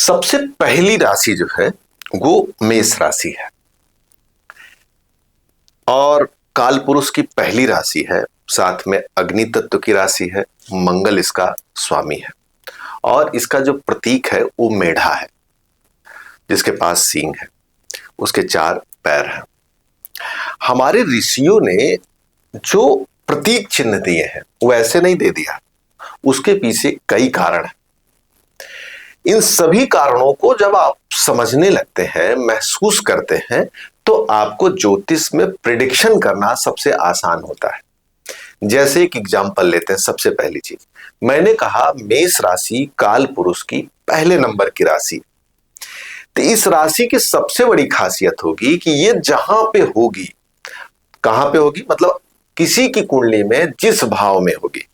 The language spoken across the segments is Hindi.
सबसे पहली राशि जो है वो मेष राशि है और काल पुरुष की पहली राशि है। साथ में अग्नि तत्व की राशि है, मंगल इसका स्वामी है और इसका जो प्रतीक है वो मेढा है जिसके पास सींग है, उसके 4 पैर हैं। हमारे ऋषियों ने जो प्रतीक चिन्ह दिए हैं वो ऐसे नहीं दे दिया, उसके पीछे कई कारण हैं। इन सभी कारणों को जब आप समझने लगते हैं, महसूस करते हैं, तो आपको ज्योतिष में प्रिडिक्शन करना सबसे आसान होता है। जैसे एक एग्जाम्पल लेते हैं। सबसे पहली चीज मैंने कहा, मेष राशि काल पुरुष की पहले नंबर की राशि। तो इस राशि की सबसे बड़ी खासियत होगी कि ये जहां पे होगी, कहां पे होगी मतलब किसी की कुंडली में जिस भाव में होगी,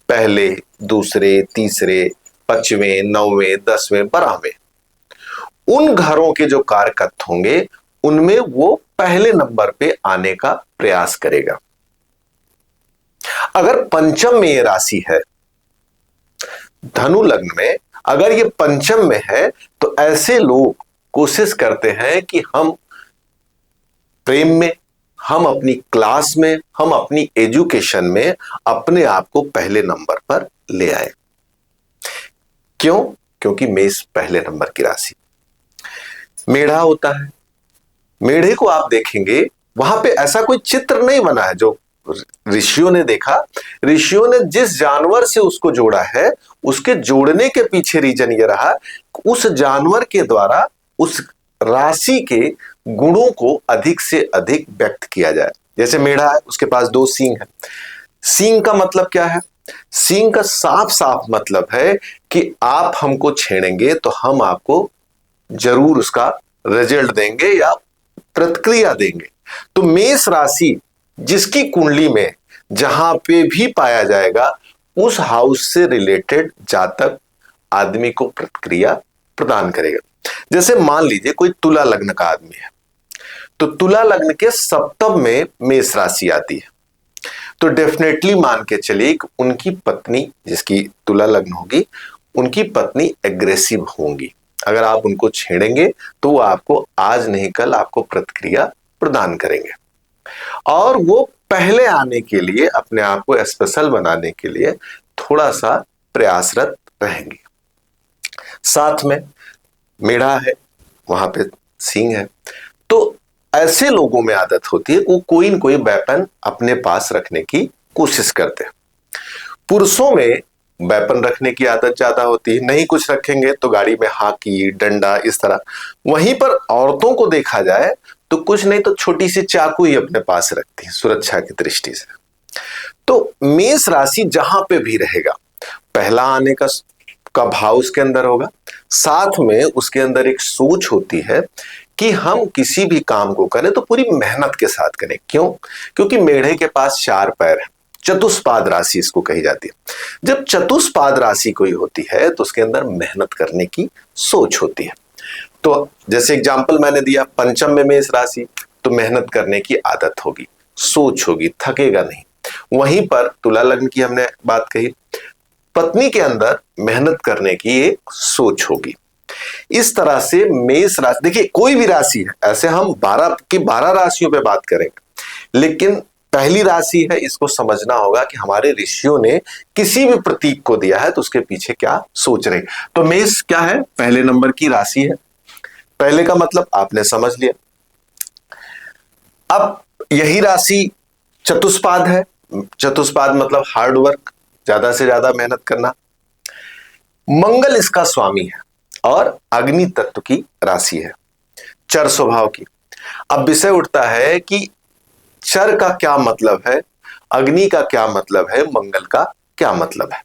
पहले, दूसरे, तीसरे, 5वें, 9वें, 10वें, 12वें, उन घरों के जो कारकत्व होंगे उनमें वो पहले नंबर पे आने का प्रयास करेगा। अगर पंचम में ये राशि है, धनु लग्न में अगर ये पंचम में है, तो ऐसे लोग कोशिश करते हैं कि हम प्रेम में, हम अपनी क्लास में, हम अपनी एजुकेशन में अपने आप को पहले नंबर पर ले आए। क्यों? क्योंकि मेष पहले नंबर की राशि। मेढ़ा होता है, मेढ़े को आप देखेंगे वहां पे ऐसा कोई चित्र नहीं बना है जो ऋषियों ने देखा। ऋषियों ने जिस जानवर से उसको जोड़ा है, उसके जोड़ने के पीछे रीजन ये रहा, उस जानवर के द्वारा उस राशि के गुणों को अधिक से अधिक व्यक्त किया जाए। जैसे मेढ़ा है, उसके पास 2 सींग है। सींग का मतलब क्या है? सींग का साफ साफ मतलब है कि आप हमको छेड़ेंगे तो हम आपको जरूर उसका रिजल्ट देंगे या प्रतिक्रिया देंगे। तो मेष राशि जिसकी कुंडली में जहां पे भी पाया जाएगा, उस हाउस से रिलेटेड जातक आदमी को प्रतिक्रिया प्रदान करेगा। जैसे मान लीजिए कोई तुला लग्न का आदमी है, तो तुला लग्न के सप्तम में मेष राशि आती है, तो डेफिनेटली मान के चलिए कि उनकी पत्नी, जिसकी तुला लग्न होगी, उनकी पत्नी एग्रेसिव होंगी। अगर आप उनको छेड़ेंगे तो वो आपको आज नहीं कल आपको प्रतिक्रिया प्रदान करेंगे और वो पहले आने के लिए, अपने आप को स्पेशल बनाने के लिए थोड़ा सा प्रयासरत रहेंगे। साथ में मेढ़ा है, वहां पे सींग है, तो ऐसे लोगों में आदत होती है वो कोई न कोई वेपन अपने पास रखने की कोशिश करते हैं। पुरुषों में वेपन रखने की आदत ज्यादा होती है, नहीं कुछ रखेंगे तो गाड़ी में हाकी, डंडा, इस तरह। वहीं पर औरतों को देखा जाए तो कुछ नहीं तो छोटी सी चाकू ही अपने पास रखती है सुरक्षा की दृष्टि से। तो मेष राशि जहां पे भी रहेगा, पहला आने का भाव उसके अंदर होगा। साथ में उसके अंदर एक सोच होती है कि हम किसी भी काम को करें तो पूरी मेहनत के साथ करें। क्यों? क्योंकि मेढ़े के पास 4 पैर है, चतुष्पाद राशि इसको कही जाती है। जब चतुष्पाद राशि कोई होती है तो उसके अंदर मेहनत करने की सोच होती है। तो जैसे एग्जाम्पल मैंने दिया, पंचम में मेष राशि, तो मेहनत करने की आदत होगी, सोच होगी, थकेगा नहीं। वहीं पर तुला लग्न की हमने बात कही, पत्नी के अंदर मेहनत करने की एक सोच होगी। इस तरह से मेष राशि, देखिए कोई भी राशि है, ऐसे हम 12 राशियों पे बात करेंगे, लेकिन पहली राशि है, इसको समझना होगा कि हमारे ऋषियों ने किसी भी प्रतीक को दिया है तो उसके पीछे क्या सोच रहे। तो मेष क्या है? पहले नंबर की राशि है। पहले का मतलब आपने समझ लिया। अब यही राशि चतुष्पाद है। चतुष्पाद मतलब हार्ड वर्क, ज्यादा से ज्यादा मेहनत करना। मंगल इसका स्वामी है और अग्नि तत्व की राशि है, चर स्वभाव की। अब विषय उठता है कि चर का क्या मतलब है, अग्नि का क्या मतलब है, मंगल का क्या मतलब है।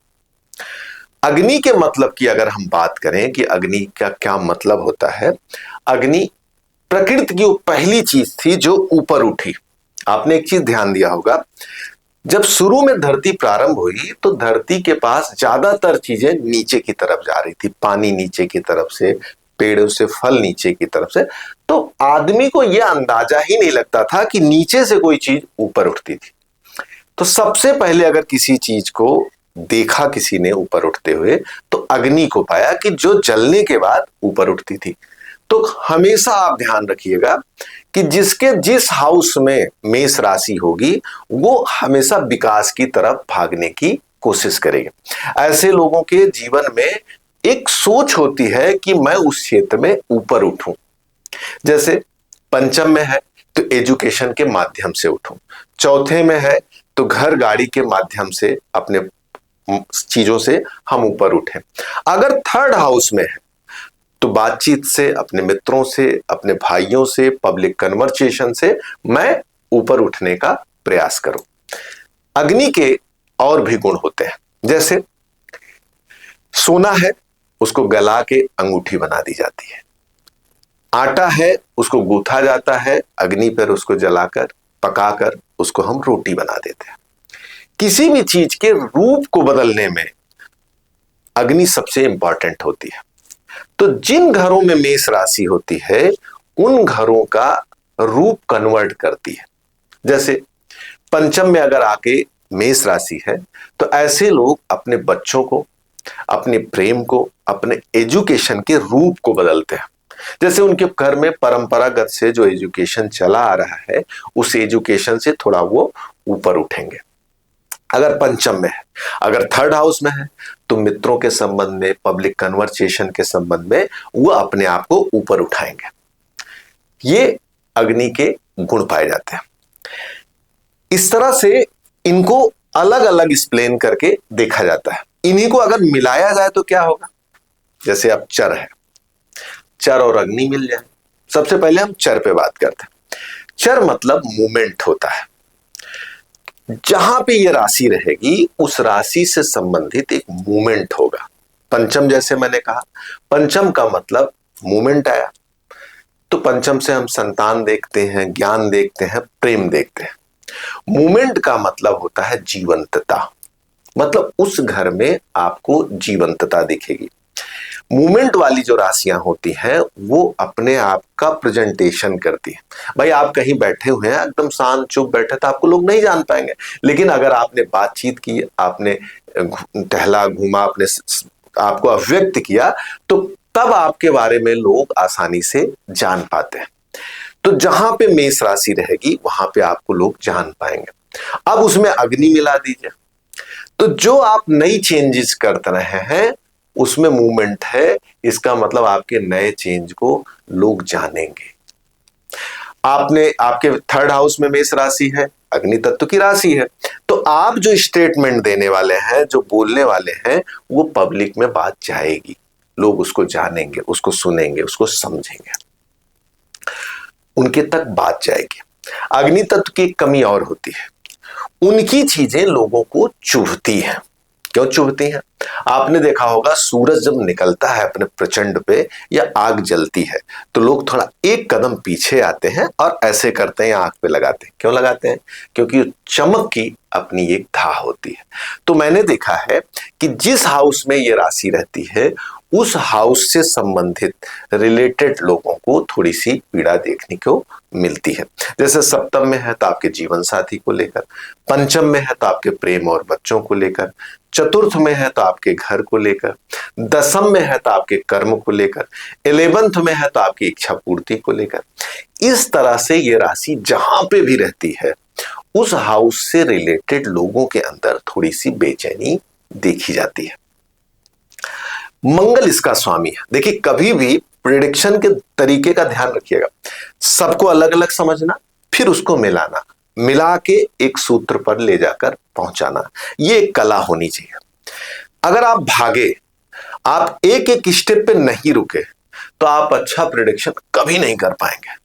अग्नि के मतलब की अगर हम बात करें कि अग्नि का क्या मतलब होता है, अग्नि प्रकृति की वो पहली चीज थी जो ऊपर उठी। आपने एक चीज ध्यान दिया होगा, जब शुरू में धरती प्रारंभ हुई तो धरती के पास ज्यादातर चीजें नीचे की तरफ जा रही थी, पानी नीचे की तरफ से, पेड़ों से फल नीचे की तरफ से। तो आदमी को यह अंदाजा ही नहीं लगता था कि नीचे से कोई चीज ऊपर उठती थी। तो सबसे पहले अगर किसी चीज को देखा किसी ने ऊपर उठते हुए तो अग्नि को पाया कि जो जलने के बाद ऊपर उठती थी। तो हमेशा आप ध्यान रखिएगा कि जिसके जिस हाउस में मेष राशि होगी वो हमेशा विकास की तरफ भागने की कोशिश करेगा। ऐसे लोगों के जीवन में एक सोच होती है कि मैं उस क्षेत्र में ऊपर उठूं। जैसे पंचम में है तो एजुकेशन के माध्यम से उठूं, चौथे में है तो घर गाड़ी के माध्यम से अपने चीजों से हम ऊपर उठें। अगर थर्ड हाउस में है तो बातचीत से, अपने मित्रों से, अपने भाइयों से, पब्लिक कन्वर्सेशन से मैं ऊपर उठने का प्रयास करूं। अग्नि के और भी गुण होते हैं, जैसे सोना है उसको गला के अंगूठी बना दी जाती है, आटा है उसको गूथा जाता है, अग्नि पर उसको जलाकर पकाकर उसको हम रोटी बना देते हैं। किसी भी चीज के रूप को बदलने में अग्नि सबसे इंपॉर्टेंट होती है। तो जिन घरों में मेष राशि होती है उन घरों का रूप कन्वर्ट करती है। जैसे पंचम में अगर आके मेष राशि है तो ऐसे लोग अपने बच्चों को, अपने प्रेम को, अपने एजुकेशन के रूप को बदलते हैं। जैसे उनके घर में परंपरागत से जो एजुकेशन चला आ रहा है उस एजुकेशन से थोड़ा वो ऊपर उठेंगे, अगर पंचम में है। अगर थर्ड हाउस में है तो मित्रों के संबंध में, पब्लिक कन्वर्सेशन के संबंध में वो अपने आप को ऊपर उठाएंगे। ये अग्नि के गुण पाए जाते हैं। इस तरह से इनको अलग अलग एक्सप्लेन करके देखा जाता है। इन्हीं को अगर मिलाया जाए तो क्या होगा? जैसे अब चर है, चर और अग्नि मिल जाए। सबसे पहले हम चर पे बात करते हैं। चर मतलब मूवमेंट होता है। जहां पे ये राशि रहेगी उस राशि से संबंधित एक मूवमेंट होगा। पंचम, जैसे मैंने कहा, पंचम का मतलब मूवमेंट आया तो पंचम से हम संतान देखते हैं, ज्ञान देखते हैं, प्रेम देखते हैं। मूवमेंट का मतलब होता है जीवंतता, मतलब उस घर में आपको जीवंतता दिखेगी। मूवमेंट वाली जो राशियां होती हैं वो अपने आप का प्रेजेंटेशन करती है। भाई आप कहीं बैठे हुए हैं एकदम शांत चुप बैठे तो आपको लोग नहीं जान पाएंगे, लेकिन अगर आपने बातचीत की, आपने टहला घूमा, आपने आपको अभिव्यक्त किया तो तब आपके बारे में लोग आसानी से जान पाते हैं। तो जहां पे मेष राशि रहेगी वहां पे आपको लोग जान पाएंगे। अब उसमें अग्नि मिला दीजिए तो जो आप नई चेंजेस कर रहे हैं उसमें मूवमेंट है, इसका मतलब आपके नए चेंज को लोग जानेंगे। आपके थर्ड हाउस में मेष राशि है, अग्नि तत्व की राशि है, तो आप जो स्टेटमेंट देने वाले हैं, जो बोलने वाले हैं, वो पब्लिक में बात जाएगी, लोग उसको जानेंगे, उसको सुनेंगे, उसको समझेंगे, उनके तक बात जाएगी। अग्नि तत्व की कमी और होती है, उनकी चीजें लोगों को चुभती हैं। क्यों चुभती हैं? आपने देखा होगा सूरज जब निकलता है अपने प्रचंड पे या आग जलती है तो लोग थोड़ा एक कदम पीछे आते हैं और ऐसे करते हैं, आंख पे लगाते हैं। क्यों लगाते हैं? क्योंकि चमक की अपनी एक धाह होती है। तो मैंने देखा है कि जिस हाउस में ये राशि रहती है उस हाउस से संबंधित रिलेटेड लोगों को थोड़ी सी पीड़ा देखने को मिलती है। जैसे सप्तम में है तो आपके जीवन साथी को लेकर, पंचम में है तो आपके प्रेम और बच्चों को लेकर, चतुर्थ में है तो आपके घर को लेकर, दसम में है तो आपके कर्म को लेकर, 11th में है तो आपकी इच्छा पूर्ति को लेकर। इस तरह से ये राशि जहां पे भी रहती है उस हाउस से रिलेटेड लोगों के अंदर थोड़ी सी बेचैनी देखी जाती है। मंगल इसका स्वामी है। देखिए कभी भी प्रिडिक्शन के तरीके का ध्यान रखिएगा, सबको अलग अलग समझना फिर उसको मिलाना, मिला के एक सूत्र पर ले जाकर पहुंचाना, ये एक कला होनी चाहिए। अगर आप भागे, आप एक एक स्टेप पे नहीं रुके तो आप अच्छा प्रिडिक्शन कभी नहीं कर पाएंगे।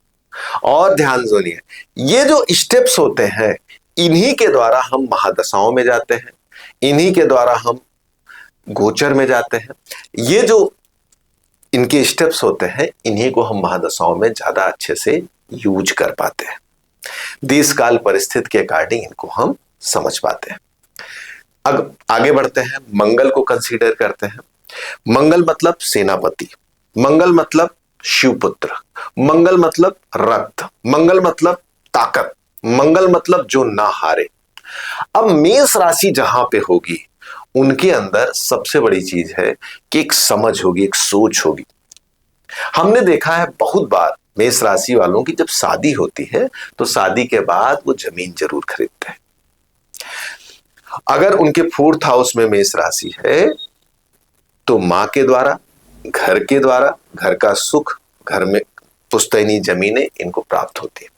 और ध्यान सुनिए, ये जो स्टेप्स होते हैं इन्हीं के द्वारा हम महादशाओं में जाते हैं, इन्हीं के द्वारा हम गोचर में जाते हैं। ये जो इनके स्टेप्स होते हैं इन्हीं को हम महादशाओं में ज्यादा अच्छे से यूज कर पाते हैं। देश काल परिस्थिति के अकॉर्डिंग इनको हम समझ पाते हैं। अब आगे बढ़ते हैं, मंगल को कंसीडर करते हैं। मंगल मतलब सेनापति, मंगल मतलब शिवपुत्र, मंगल मतलब रक्त, मंगल मतलब ताकत, मंगल मतलब जो ना हारे। अब मेष राशि जहां पे होगी उनके अंदर सबसे बड़ी चीज है कि एक समझ होगी, एक सोच होगी। हमने देखा है बहुत बार मेष राशि वालों की जब शादी होती है तो शादी के बाद वो जमीन जरूर खरीदते हैं। अगर उनके फोर्थ हाउस में मेष राशि है तो मां के द्वारा, घर के द्वारा, घर का सुख, घर में पुश्तैनी जमीनें इनको प्राप्त होती है।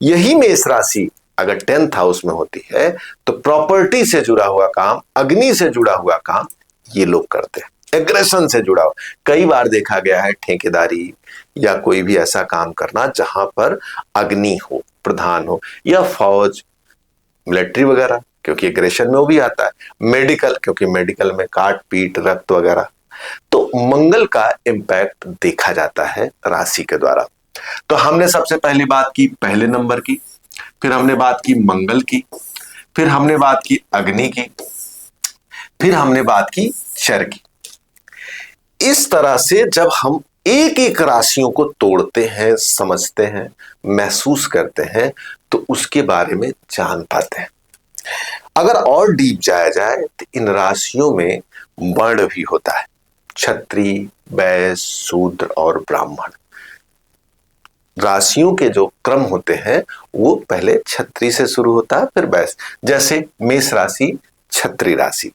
यही मेष राशि अगर 10th हाउस में होती है तो प्रॉपर्टी से जुड़ा हुआ काम, अग्नि से जुड़ा हुआ काम ये लोग करते हैं, एग्रेशन से जुड़ा हुआ। कई बार देखा गया है ठेकेदारी या कोई भी ऐसा काम करना जहां पर अग्नि हो, प्रधान हो, या फौज, मिलिट्री वगैरह, क्योंकि एग्रेशन में वो भी आता है, मेडिकल, क्योंकि मेडिकल में काट पीट रक्त वगैरह। तो मंगल का इंपैक्ट देखा जाता है राशि के द्वारा। तो हमने सबसे पहली बात की पहले नंबर की, फिर हमने बात की मंगल की, फिर हमने बात की अग्नि की, फिर हमने बात की शर की। इस तरह से जब हम एक एक राशियों को तोड़ते हैं, समझते हैं, महसूस करते हैं तो उसके बारे में जान पाते हैं। अगर और डीप जाया जाए तो इन राशियों में वर्ण भी होता है, क्षत्रिय, वैश्य, शूद्र और ब्राह्मण। राशियों के जो क्रम होते हैं वो पहले क्षत्रिय से शुरू होता है, फिर वैश्य। जैसे मेष राशि क्षत्रिय राशि।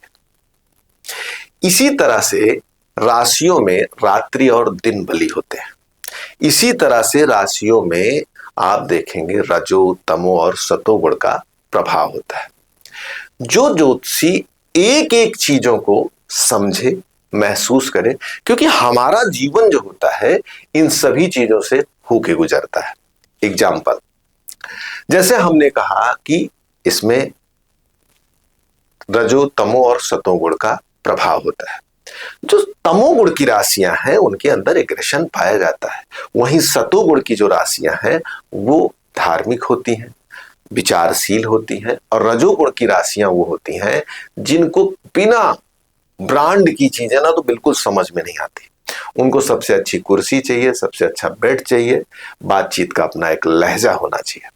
इसी तरह से राशियों में रात्रि और दिन बलि होते हैं। इसी तरह से राशियों में आप देखेंगे रजो, तमो और सतो गुण का प्रभाव होता है। जो ज्योतिषी एक एक चीजों को समझे, महसूस करे, क्योंकि हमारा जीवन जो होता है इन सभी चीजों से होके गुजरता है। एग्जाम्पल, जैसे हमने कहा कि इसमें रजो, तमो और सतो गुण का प्रभाव होता है। जो तमोगुण की राशियां हैं उनके अंदर एग्रेशन पाया जाता है, वहीं सतोगुण की जो राशियां हैं वो धार्मिक होती हैं, विचारशील होती हैं, और रजोगुण की राशियां वो होती हैं जिनको बिना ब्रांड की चीजें ना तो बिल्कुल समझ में नहीं आती। उनको सबसे अच्छी कुर्सी चाहिए, सबसे अच्छा बेड चाहिए, बातचीत का अपना एक लहजा होना चाहिए।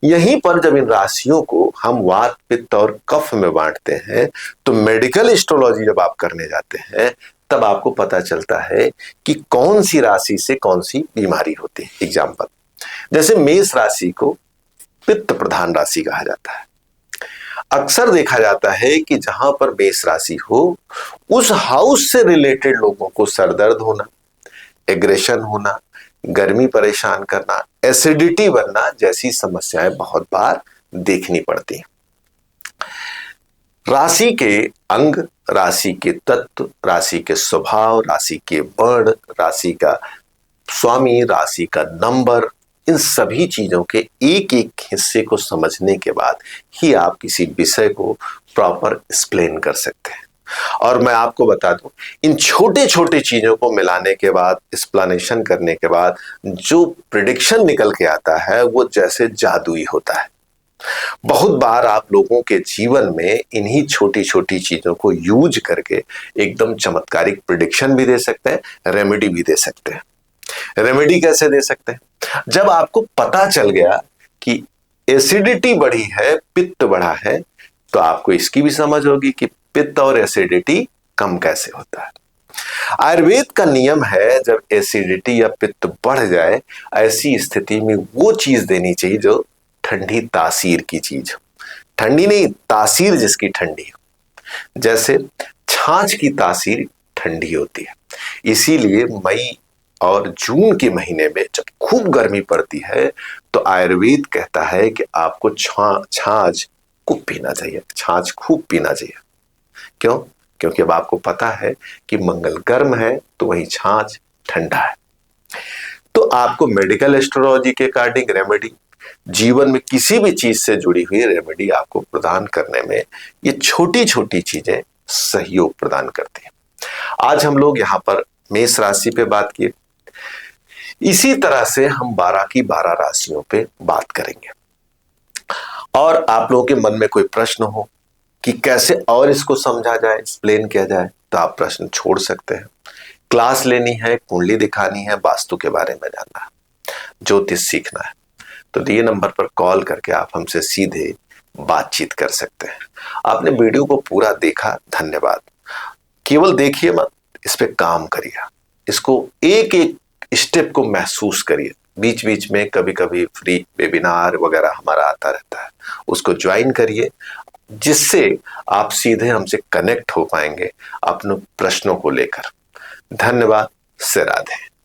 यहीं पर जब इन राशियों को हम वात, पित्त और कफ में बांटते हैं तो मेडिकल एस्ट्रोलॉजी जब आप करने जाते हैं तब आपको पता चलता है कि कौन सी राशि से कौन सी बीमारी होती है। एग्जाम्पल, जैसे मेष राशि को पित्त प्रधान राशि कहा जाता है। अक्सर देखा जाता है कि जहां पर मेष राशि हो उस हाउस से रिलेटेड लोगों को सरदर्द होना, एग्रेशन होना, गर्मी परेशान करना, एसिडिटी बनना जैसी समस्याएं बहुत बार देखनी पड़ती हैं। राशि के अंग, राशि के तत्व, राशि के स्वभाव, राशि के वर्ण, राशि का स्वामी, राशि का नंबर, इन सभी चीजों के एक एक हिस्से को समझने के बाद ही आप किसी विषय को प्रॉपर एक्सप्लेन कर सकते हैं। और मैं आपको बता दूं, इन छोटे छोटे चीजों को मिलाने के बाद, एक्सप्लेनेशन करने के बाद जो प्रिडिक्शन निकल के आता है वो जैसे जादुई होता है। बहुत बार आप लोगों के जीवन में इन्हीं छोटी छोटी चीजों को यूज करके एकदम चमत्कारिक प्रिडिक्शन भी दे सकते हैं, रेमेडी भी दे सकते हैं। रेमेडी कैसे दे सकते हैं? जब आपको पता चल गया कि एसिडिटी बढ़ी है, पित्त बढ़ा है, तो आपको इसकी भी समझ होगी कि पित्त और एसिडिटी कम कैसे होता है। आयुर्वेद का नियम है जब एसिडिटी या पित्त बढ़ जाए ऐसी स्थिति में वो चीज देनी चाहिए जो ठंडी तासीर की चीज हो। ठंडी नहीं, तासीर जिसकी ठंडी हो। जैसे छाछ की तासीर ठंडी होती है, इसीलिए मई और जून के महीने में जब खूब गर्मी पड़ती है तो आयुर्वेद कहता है कि आपको छाछ खूब पीना चाहिए, छाछ खूब पीना चाहिए। क्यों? क्योंकि अब आपको पता है कि मंगल गर्म है तो वही छाछ ठंडा है। तो आपको मेडिकल एस्ट्रोलॉजी के अकॉर्डिंग रेमेडी, जीवन में किसी भी चीज से जुड़ी हुई रेमेडी आपको प्रदान करने में ये छोटी छोटी चीजें सहयोग प्रदान करती हैं। आज हम लोग यहाँ पर मेष राशि पे बात किए, इसी तरह से हम 12 की 12 राशियों पे बात करेंगे। और आप लोगों के मन में कोई प्रश्न हो कि कैसे और इसको समझा जाए, एक्सप्लेन किया जाए, तो आप प्रश्न छोड़ सकते हैं। क्लास लेनी है, कुंडली दिखानी है, वास्तु के बारे में जानना है, ज्योतिष सीखना है, तो दिए नंबर पर कॉल करके आप हमसे सीधे बातचीत कर सकते हैं। आपने वीडियो को पूरा देखा, धन्यवाद। केवल देखिए मत, इस पे काम करिए, इसको एक एक स्टेप को महसूस करिए। बीच बीच में कभी कभी फ्री वेबिनार वगैरह हमारा आता रहता है, उसको ज्वाइन करिए, जिससे आप सीधे हमसे कनेक्ट हो पाएंगे अपने प्रश्नों को लेकर। धन्यवाद। से राधे।